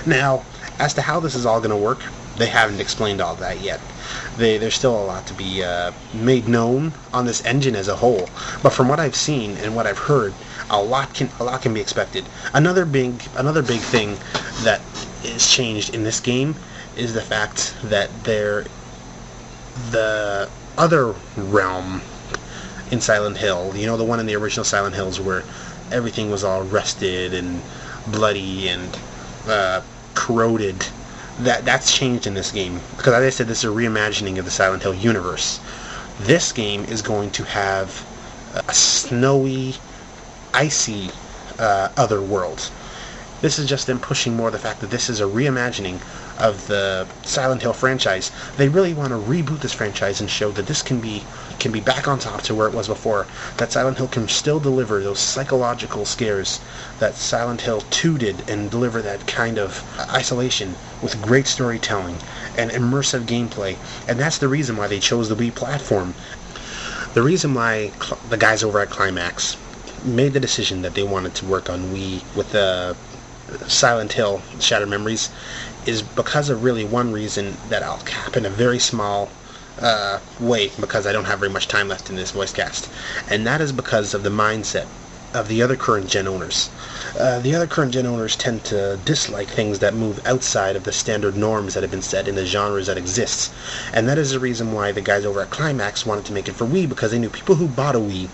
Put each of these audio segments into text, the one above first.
Now, as to how this is all going to work, they haven't explained all that yet. There's still a lot to be made known on this engine as a whole. But from what I've seen and what I've heard, a lot can be expected. Another big thing that is changed in this game is the fact that the other realm in Silent Hill, you know, the one in the original Silent Hills where everything was all rusted and bloody and corroded, that's changed in this game, because as I said, this is a reimagining of the Silent Hill universe. This game is going to have a snowy, icy other world. This is just them pushing more the fact that this is a reimagining of the Silent Hill franchise. They really want to reboot this franchise and show that this can be back on top to where it was before. That Silent Hill can still deliver those psychological scares that Silent Hill 2 did, and deliver that kind of isolation with great storytelling and immersive gameplay. And that's the reason why they chose the Wii platform. The reason why the guys over at Climax made the decision that they wanted to work on Wii with the Silent Hill Shattered Memories is because of really one reason that I'll cap in a very small way, because I don't have very much time left in this voice cast, and that is because of the mindset of the other current gen owners. The other current gen owners tend to dislike things that move outside of the standard norms that have been set in the genres that exist, and that is the reason why the guys over at Climax wanted to make it for Wii, because they knew people who bought a Wii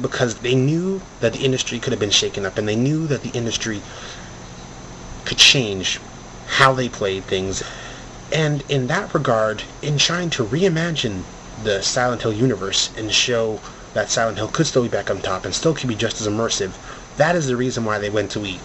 because they knew that the industry could have been shaken up, and they knew that the industry could change how they played things. And in that regard, in trying to reimagine the Silent Hill universe and show that Silent Hill could still be back on top and still could be just as immersive, that is the reason why they went to Wii.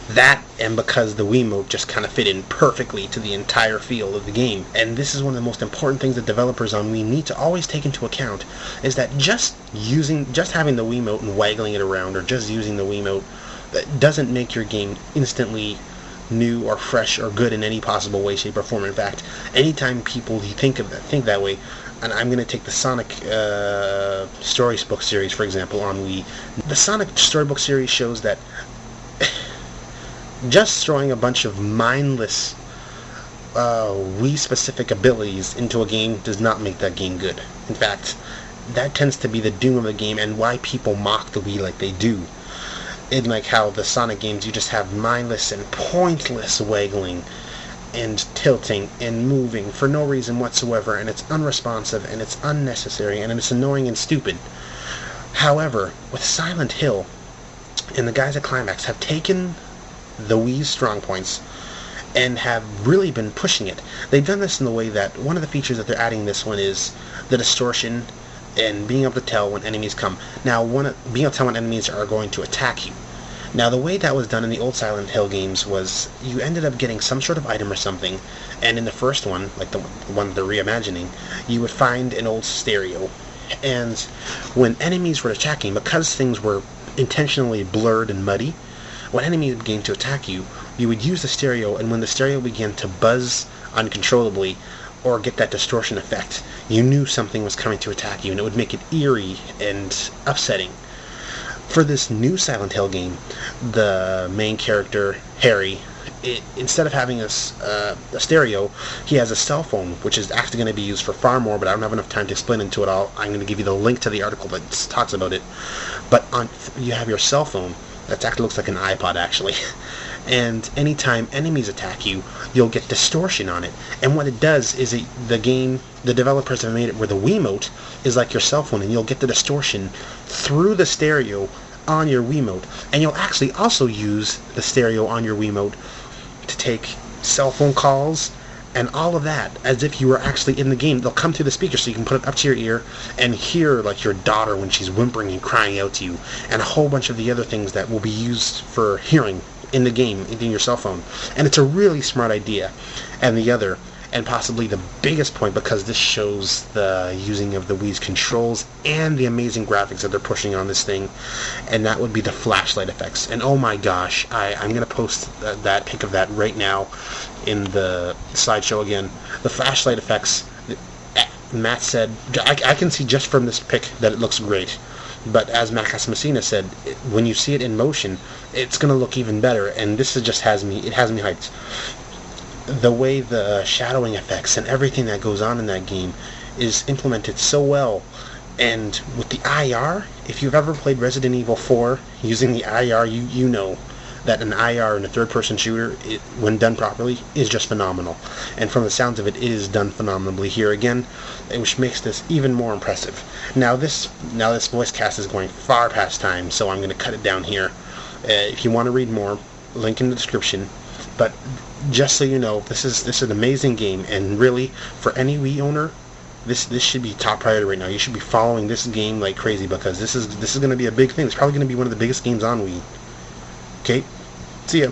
That, and because the Wiimote just kind of fit in perfectly to the entire feel of the game. And this is one of the most important things that developers on Wii need to always take into account, is that just having the Wiimote and waggling it around, or just using the Wiimote, that doesn't make your game instantly new or fresh or good in any possible way, shape, or form. In fact, anytime people think that way, and I'm going to take the Sonic Storybook series, for example, on Wii. The Sonic Storybook series shows that just throwing a bunch of mindless Wii-specific abilities into a game does not make that game good. In fact, that tends to be the doom of the game, and why people mock the Wii like they do. In like how the Sonic games, you just have mindless and pointless waggling and tilting and moving for no reason whatsoever, and it's unresponsive and it's unnecessary and it's annoying and stupid. However, with Silent Hill, and the guys at Climax have taken the Wii's strong points and have really been pushing it. They've done this in the way that one of the features that they're adding this one is the distortion and being able to tell when enemies come. Now, being able to tell when enemies are going to attack you. Now, the way that was done in the old Silent Hill games was you ended up getting some sort of item or something, and in the first one, like the one they're reimagining, you would find an old stereo. And when enemies were attacking, because things were intentionally blurred and muddy, when enemies began to attack you, you would use the stereo, and when the stereo began to buzz uncontrollably or get that distortion effect, you knew something was coming to attack you, and it would make it eerie and upsetting. For this new Silent Hill game, the main character, Harry, instead of having a stereo, he has a cell phone, which is actually going to be used for far more, but I don't have enough time to explain into it all. I'm going to give you the link to the article that talks about it. But you have your cell phone that actually looks like an iPod, actually. And anytime enemies attack you, you'll get distortion on it. And what it does is the developers have made it where the Wiimote is like your cell phone, and you'll get the distortion through the stereo on your Wiimote. And you'll actually also use the stereo on your Wiimote to take cell phone calls and all of that as if you were actually in the game. They'll come through the speaker, so you can put it up to your ear and hear like your daughter when she's whimpering and crying out to you, and a whole bunch of the other things that will be used for hearing in the game, in your cell phone. And it's a really smart idea. And the other, and possibly the biggest point, because this shows the using of the Wii's controls and the amazing graphics that they're pushing on this thing, and that would be the flashlight effects. And oh my gosh, I'm going to post that pic of that right now in the slideshow again. The flashlight effects, Matt said, I can see just from this pic that it looks great. But as Max Messina said, when you see it in motion, it's going to look even better, and this just has me hyped. The way the shadowing effects and everything that goes on in that game is implemented so well. And with the IR, if you've ever played Resident Evil 4 using the IR, you know that an IR in a third-person shooter, when done properly, is just phenomenal. And from the sounds of it, it is done phenomenally here again, which makes this even more impressive. Now this voice cast is going far past time, so I'm going to cut it down here. If you want to read more, link in the description. But just so you know, this is an amazing game, and really, for any Wii owner, this should be top priority right now. You should be following this game like crazy, because this is going to be a big thing. It's probably going to be one of the biggest games on Wii. Okay, see ya.